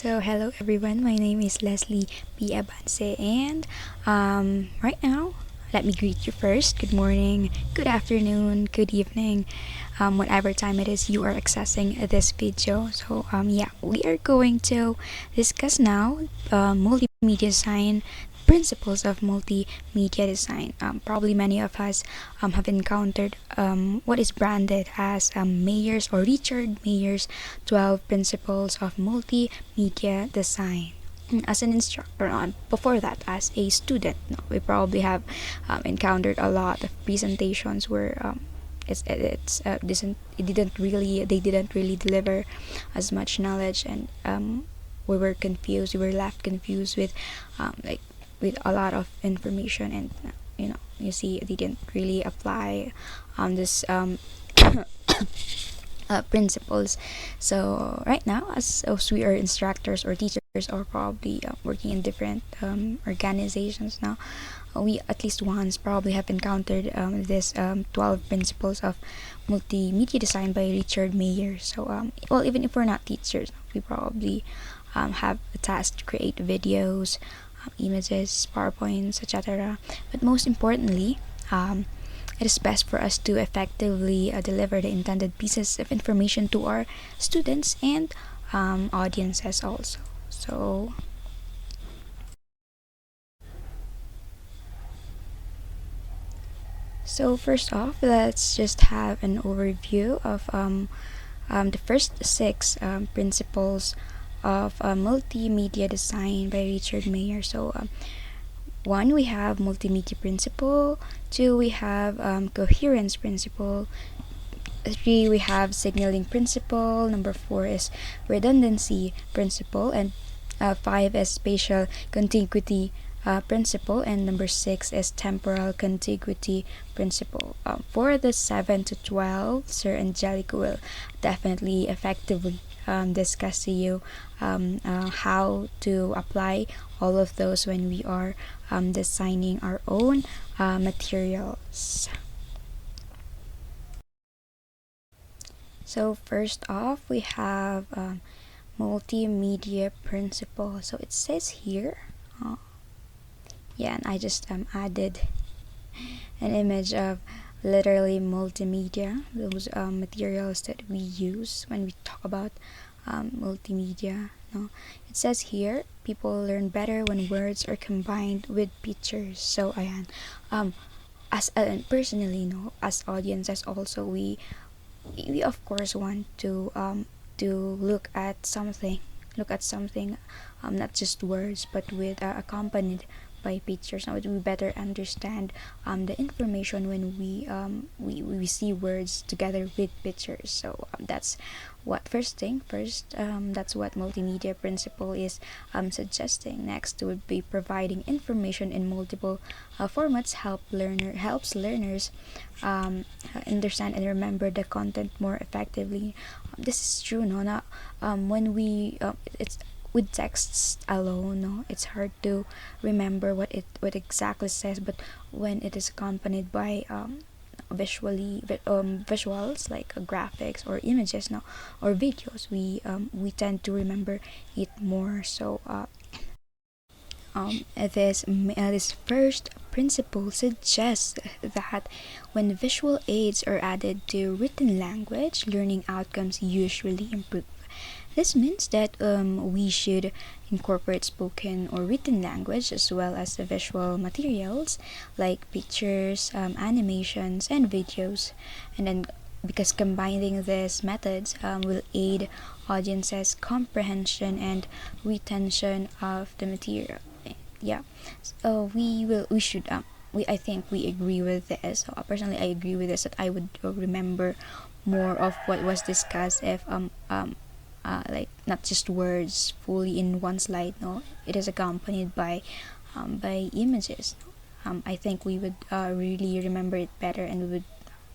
So hello everyone, my name is Leslie P. Abanse, and right now, let me greet you first. Good morning, good afternoon, good evening, whatever time it is you are accessing this video. So yeah, we are going to discuss now multimedia design, principles of multimedia design. Probably many of us have encountered what is branded as Mayer's or Richard Mayer's 12 principles of multimedia design. As an instructor, before that, as a student, we probably have encountered a lot of presentations where it didn't really they didn't really deliver as much knowledge, and we were confused. We were left confused with like with a lot of information, and you see they didn't really apply this principles. So right now, as we are instructors or teachers or probably working in different organizations now, we at least once probably have encountered this 12 principles of multimedia design by Richard Mayer. So well, even if we're not teachers, we probably have a task to create videos, images, PowerPoints, etc. But most importantly, it is best for us to effectively deliver the intended pieces of information to our students and audiences also. So first off, let's just have an overview of the first six principles of multimedia design by Richard Mayer. So one, we have multimedia principle. Two, we have coherence principle. Three, we have signaling principle. Number four is redundancy principle, and five is spatial contiguity principle, and number six is temporal contiguity principle. For the 7 to 12, Sir Angelico will definitely effectively discuss to you how to apply all of those when we are designing our own materials. So first off, we have multimedia principle. So it says here, yeah, and I just added an image of literally multimedia, those materials that we use when we talk about multimedia. No, it says here, people learn better when words are combined with pictures. So ayan, as personally, no, as audiences also, we of course want to look at something, not just words but with accompanied by pictures. Now we better understand the information when we see words together with pictures. So that's what that's what multimedia principle is suggesting. Next would be providing information in multiple formats helps learners understand and remember the content more effectively. This is true, no? Not when we it's with texts alone, no, it's hard to remember what exactly says. But when it is accompanied by visuals like graphics or images, no, or videos, we tend to remember it more. So this first principle suggests that when visual aids are added to written language, learning outcomes usually improve. This means that we should incorporate spoken or written language as well as the visual materials like pictures, animations, and videos. And then, because combining these methods will aid audiences' comprehension and retention of the material. Yeah, so we should I think we agree with this. So personally, I agree with this, that I would remember more of what was discussed if like not just words fully in one slide, no, it is accompanied by images. I think we would really remember it better, and we would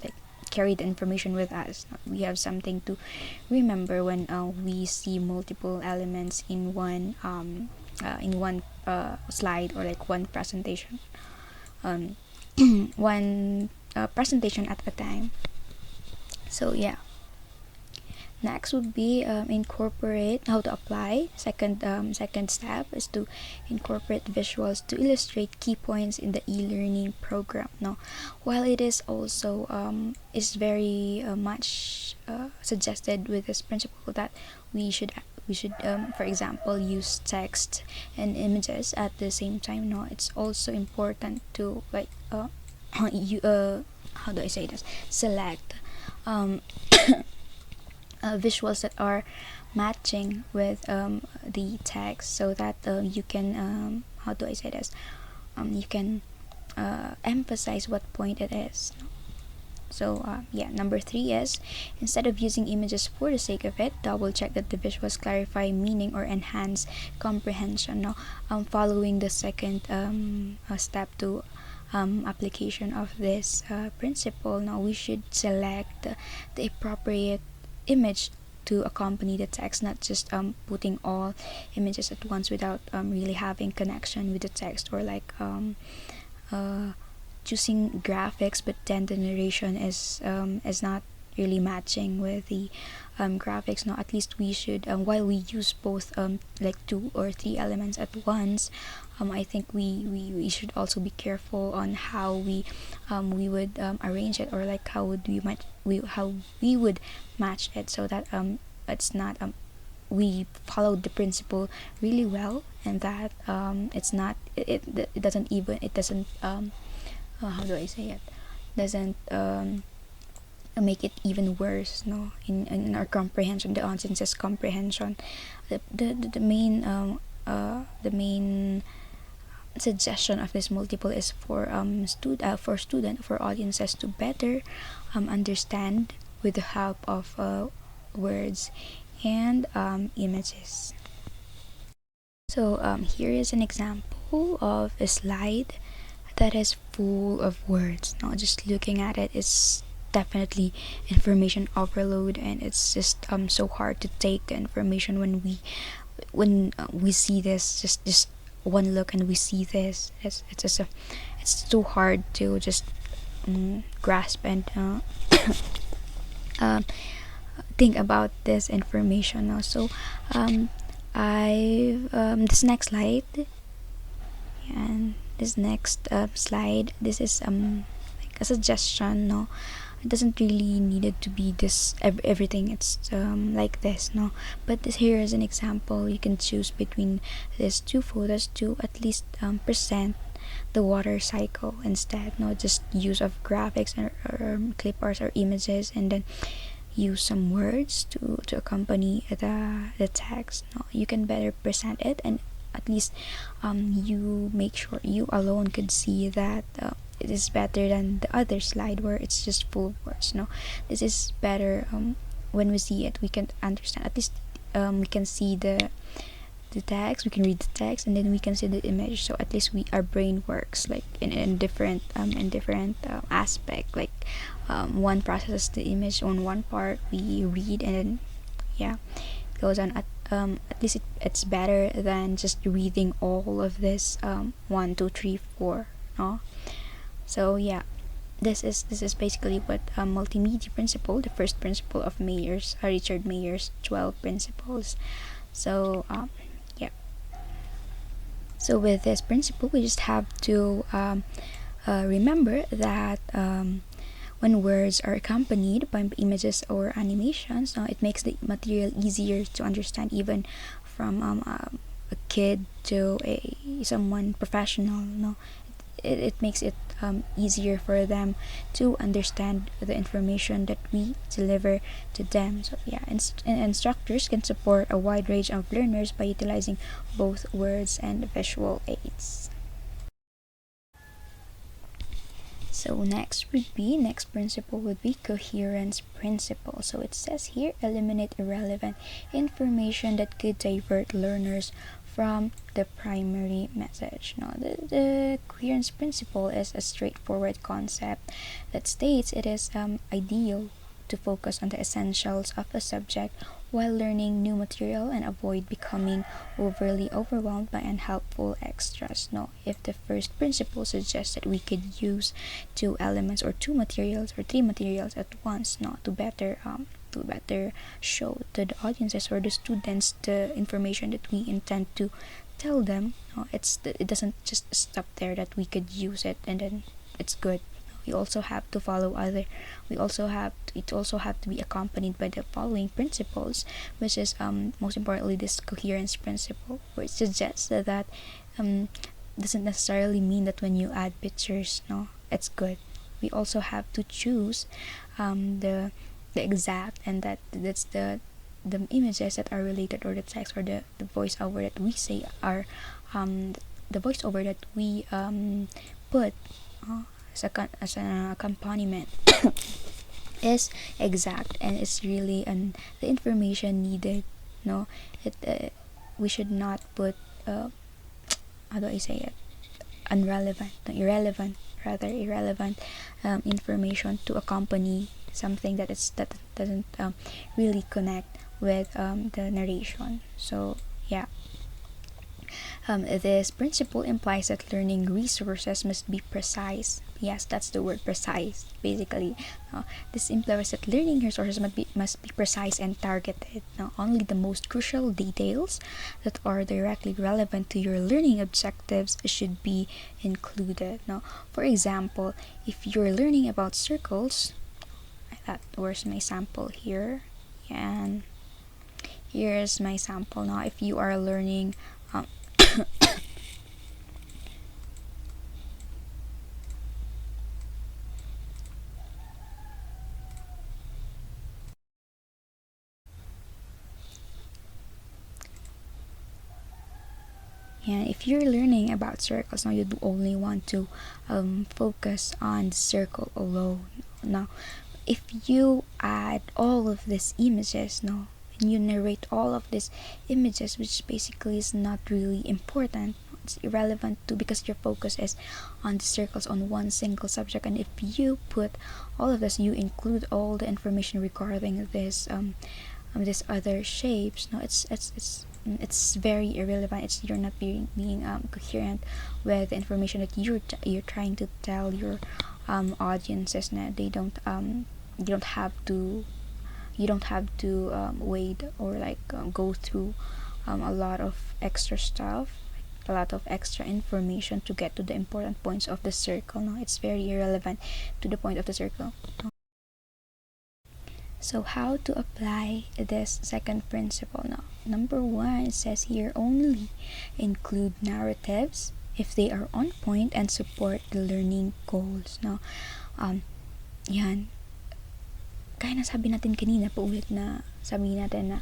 like carry the information with us. We have something to remember when we see multiple elements in one slide, or like one presentation, um, one presentation at a time. So yeah, Next would be incorporate how to apply. Second step is to incorporate visuals to illustrate key points in the e-learning program. Now, while it is also is very much suggested with this principle that we should for example use text and images at the same time. No, it's also important to like you how do I say this, select um, visuals that are matching with the text, so that you can how do I say this, you can emphasize what point it is. So yeah, number 3 is, instead of using images for the sake of it, double check that the visuals clarify meaning or enhance comprehension. Now, following the second step to application of this principle, now we should select the appropriate image to accompany the text, not just putting all images at once without really having connection with the text, or like uh, choosing graphics but then the narration is not really matching with the graphics. No, at least we should while we use both like 2 or 3 elements at once, I think we should also be careful on how we would arrange it, or like how we would match it, so that it's not we followed the principle really well, and that it's not it doesn't even it doesn't how do I say it, doesn't make it even worse, no, in our comprehension, the audience's comprehension. The main suggestion of this multiple is for for audiences to better understand with the help of words and images. So here is an example of a slide that is full of words. Now, just looking at it is definitely information overload, and it's just so hard to take the information when we see this, just one look and we see this. It's just it's too hard to just grasp and uh, think about this information now. So I this next slide, and this next slide, this is like a suggestion. No, it doesn't really needed to be this everything it's like this, no, but this here is an example. You can choose between these 2 photos to at least present the water cycle instead. No, just use of graphics or clip arts or images, and then use some words to accompany the text. No, you can better present it, and at least you make sure you alone could see that it is better than the other slide where it's just full of words. No, this is better. When we see it, we can understand. At least we can see the text, we can read the text, and then we can see the image. So at least our brain works like in different aspect. Like one processes the image on one part, we read, and then yeah, it goes on. At least it's better than just reading all of this 1, 2, 3, 4. No, so yeah, this is basically what multimedia principle, the first principle of Richard Mayer's 12 principles. So yeah, so with this principle, we just have to remember that when words are accompanied by images or animations, it makes the material easier to understand, even from a kid to someone professional. No, it makes it easier for them to understand the information that we deliver to them. So yeah, instructors can support a wide range of learners by utilizing both words and visual aids. So next principle would be coherence principle. So it says here, eliminate irrelevant information that could divert learners from the primary message. Now, the coherence principle is a straightforward concept that states it is ideal to focus on the essentials of a subject while learning new material and avoid becoming overly overwhelmed by unhelpful extras. Now, if the first principle suggests that we could use 2 elements or 2 materials or 3 materials at once, to better to better show to the audiences or the students the information that we intend to tell them. It doesn't just stop there that we could use it and then it's good. We also have to follow other. We also have it also have to be accompanied by the following principles, which is most importantly this coherence principle, which suggests that doesn't necessarily mean that when you add pictures, no, it's good. We also have to choose the exact, and that's the images that are related, or the text or the voiceover that we say are the voiceover that we put as an accompaniment is exact, and it's really the information needed. No, it we should not put how do I say it, irrelevant information to accompany something that doesn't really connect with the narration. So yeah, this principle implies that learning resources must be precise. Yes, that's the word, precise, basically. This implies that learning resources must be precise and targeted. Now, only the most crucial details that are directly relevant to your learning objectives should be included. Now, for example, if you're learning about circles, where's my sample here? And here's my sample. Now, if you are learning and if you're learning about circles, now you only want to focus on the circle alone. Now, if you add all of these images, no, and you narrate all of these images, which basically is not really important, it's irrelevant to, because your focus is on the circles on one single subject. And if you put all of this, you include all the information regarding this other shapes, no, it's very irrelevant. You're not being coherent with the information that you're trying to tell your audiences. Na you don't have to wait or go through a lot of extra stuff, a lot of extra information to get to the important points of the circle. No, it's very irrelevant to the point of the circle. So how to apply this second principle? Now, number one, it says here, only include narratives if they are on point and support the learning goals. Now, yan, kaya nasabi natin kanina, paulit na sabi natin na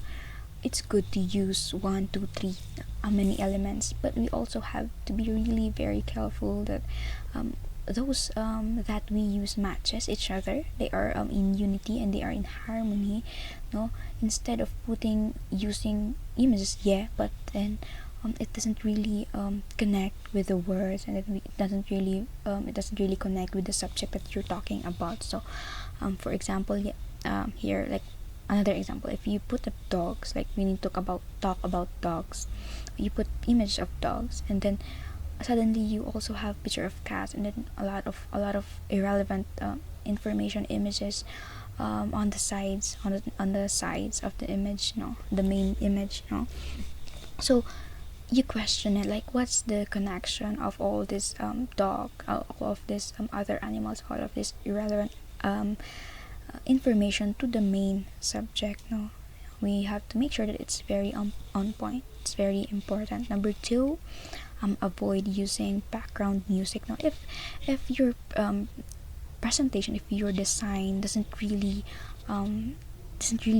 it's good to use 1, 2, 3 many elements, but we also have to be really very careful that those that we use matches each other. They are in unity and they are in harmony. No, instead of using images, yeah, but then it doesn't really connect with the words, and it doesn't really connect with the subject that you're talking about. So for example, here, like another example, if you put up dogs, like we need to talk about dogs, you put image of dogs, and then suddenly you also have picture of cats, and then a lot of irrelevant information images on the sides of the image, no, the main image, no. So you question it, like, what's the connection of all this dog, all of this other animals, all of this irrelevant information to the main subject? No, we have to make sure that it's very on point. It's very important. Number two, avoid using background music. Now, if your presentation, if your design doesn't really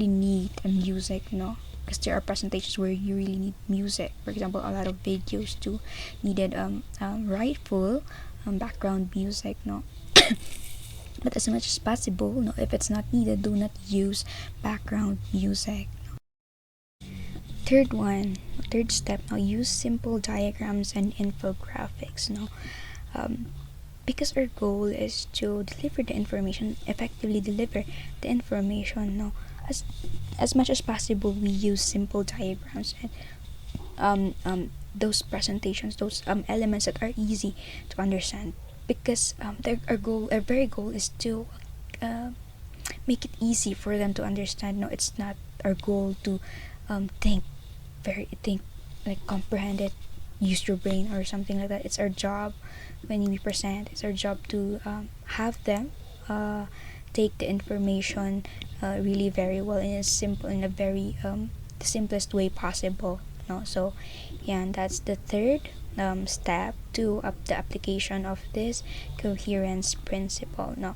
need a music, no, because there are presentations where you really need music. For example, a lot of videos too needed rightful background music, no. But as much as possible, no, if it's not needed, do not use background music. Third step, now use simple diagrams and infographics. No, because our goal is to effectively deliver the information. No, as much as possible, we use simple diagrams and those presentations, those elements that are easy to understand, because our very goal is to make it easy for them to understand. No, it's not our goal to think like comprehend it, use your brain or something like that. It's our job when we present. It's our job to have them take the information really very well in a simple, in a very the simplest way possible. No, so yeah, and that's the third step to up the application of this coherence principle. No,